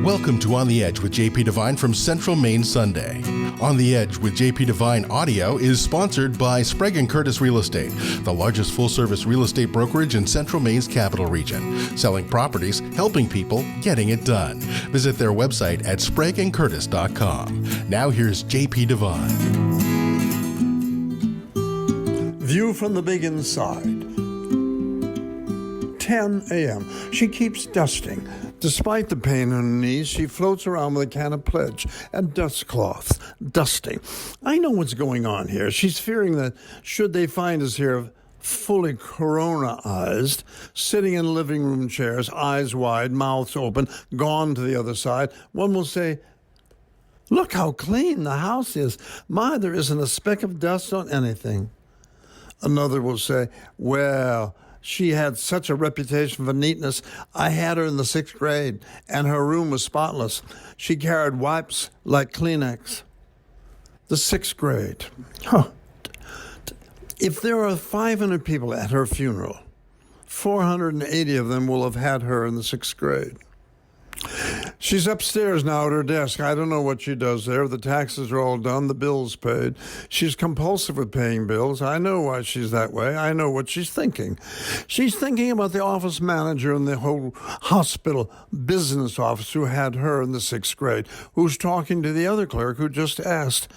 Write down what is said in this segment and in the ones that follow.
Welcome to On the Edge with JP Devine from Central Maine Sunday. On the Edge with JP Devine Audio is sponsored by Sprague & Curtis Real Estate, the largest full-service real estate brokerage in Central Maine's capital region, selling properties, helping people, getting it done. Visit their website at spragueandcurtis.com. Now here's JP Devine. View from the big inside. 10 a.m. She keeps dusting. Despite the pain in her knees, she floats around with a can of Pledge and dust cloths, dusting. I know what's going on here. She's fearing that should they find us here fully corona-ized, sitting in living room chairs, eyes wide, mouths open, gone to the other side, one will say, "Look how clean the house is. My, there isn't a speck of dust on anything." Another will say, "Well, she had such a reputation for neatness. I had her in the 6th grade, and her room was spotless. She carried wipes like Kleenex." The 6th grade. Huh. If there are 500 people at her funeral, 480 of them will have had her in the 6th grade. She's upstairs now at her desk. I don't know what she does there. The taxes are all done, the bills paid. She's compulsive with paying bills. I know why she's that way. I know what she's thinking. She's thinking about the office manager in the whole hospital business office who had her in the 6th grade, who's talking to the other clerk who just asked,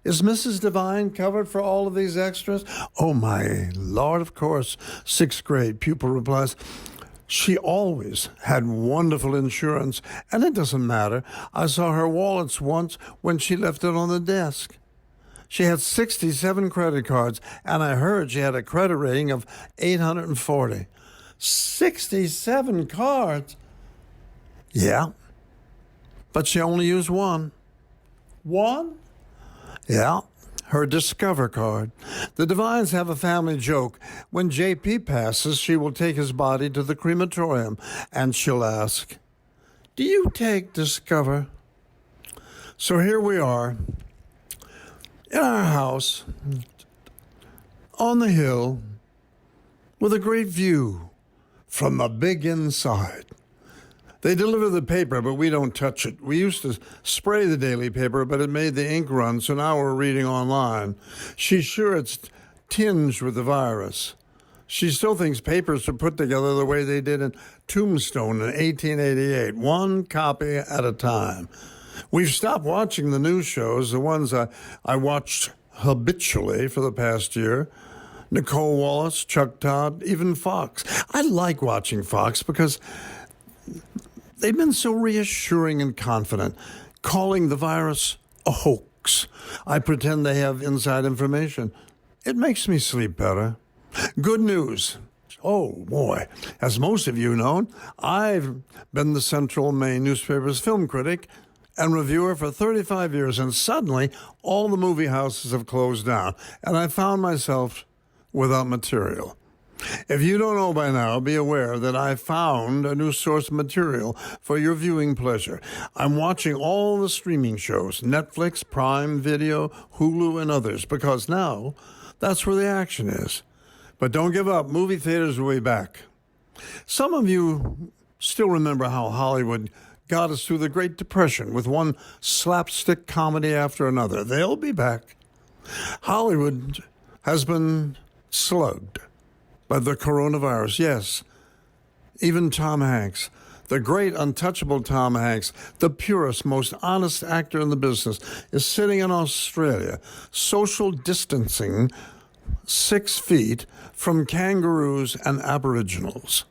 "Is Mrs. Devine covered for all of these extras?" "Oh, my Lord, of course." 6th grade pupil replies, "She always had wonderful insurance, and it doesn't matter. I saw her wallets once when she left it on the desk. She had 67 credit cards, and I heard she had a credit rating of 840. 67 cards? Yeah, but she only used one. One? Yeah. Her Discover card. The Devines have a family joke. When JP passes, she will take his body to the crematorium, and she'll ask, "Do you take Discover?" So here we are, in our house, on the hill, with a great view from the big inside. They deliver the paper, but we don't touch it. We used to spray the daily paper, but it made the ink run, so now we're reading online. She's sure it's tinged with the virus. She still thinks papers are put together the way they did in Tombstone in 1888, one copy at a time. We've stopped watching the news shows, the ones I watched habitually for the past year. Nicole Wallace, Chuck Todd, even Fox. I like watching Fox because they've been so reassuring and confident, calling the virus a hoax. I pretend they have inside information. It makes me sleep better. Good news. Oh, boy. As most of you know, I've been the Central Maine newspaper's film critic and reviewer for 35 years, and suddenly all the movie houses have closed down, and I found myself without material. If you don't know by now, be aware that I found a new source of material for your viewing pleasure. I'm watching all the streaming shows, Netflix, Prime Video, Hulu, and others, because now that's where the action is. But don't give up. Movie theaters will be back. Some of you still remember how Hollywood got us through the Great Depression with one slapstick comedy after another. They'll be back. Hollywood has been slugged by the coronavirus, yes. Even Tom Hanks, the great untouchable Tom Hanks, the purest, most honest actor in the business, is sitting in Australia, social distancing 6 feet from kangaroos and aboriginals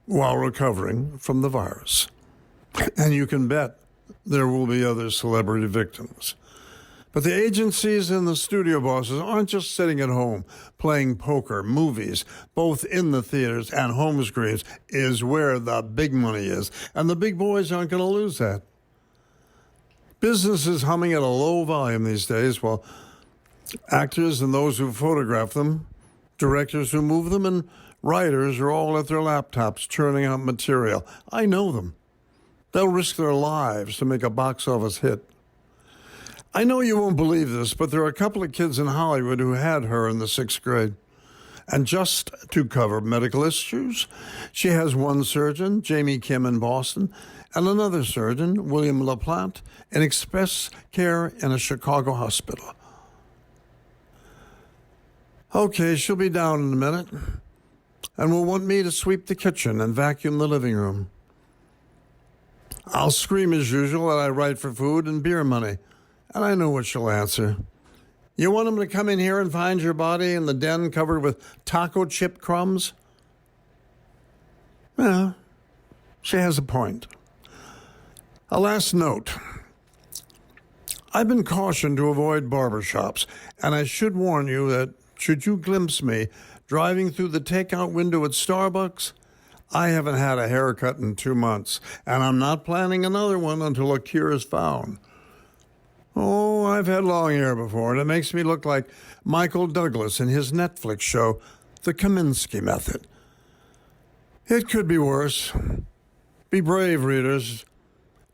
while recovering from the virus. And you can bet there will be other celebrity victims. But the agencies and the studio bosses aren't just sitting at home playing poker. Movies, both in the theaters and home screens, is where the big money is. And the big boys aren't going to lose that. Business is humming at a low volume these days, while actors and those who photograph them, directors who move them, and writers are all at their laptops churning out material. I know them. They'll risk their lives to make a box office hit. I know you won't believe this, but there are a couple of kids in Hollywood who had her in the 6th grade. And just to cover medical issues, she has one surgeon, Jamie Kim in Boston, and another surgeon, William LaPlante, in express care in a Chicago hospital. Okay, she'll be down in a minute, and will want me to sweep the kitchen and vacuum the living room. I'll scream as usual that I write for food and beer money, and I know what she'll answer. You want him to come in here and find your body in the den covered with taco chip crumbs? Well, she has a point. A last note. I've been cautioned to avoid barbershops, and I should warn you that should you glimpse me driving through the takeout window at Starbucks, I haven't had a haircut in 2 months, and I'm not planning another one until a cure is found. Oh, I've had long hair before, and it makes me look like Michael Douglas in his Netflix show, The Kaminsky Method. It could be worse. Be brave, readers.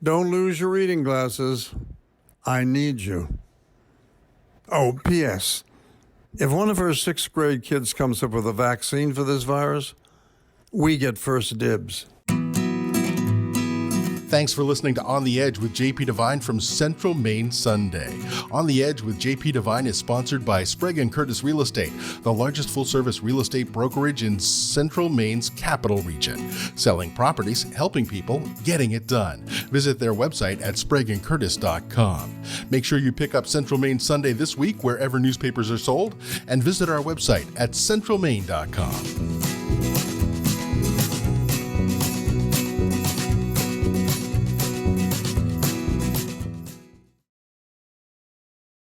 Don't lose your reading glasses. I need you. Oh, P.S. If one of our 6th grade kids comes up with a vaccine for this virus, we get first dibs. Thanks for listening to On the Edge with JP Devine from Central Maine Sunday. On the Edge with JP Devine is sponsored by Sprague & Curtis Real Estate, the largest full-service real estate brokerage in Central Maine's capital region. Selling properties, helping people, getting it done. Visit their website at spragueandcurtis.com. Make sure you pick up Central Maine Sunday this week wherever newspapers are sold, and visit our website at centralmaine.com.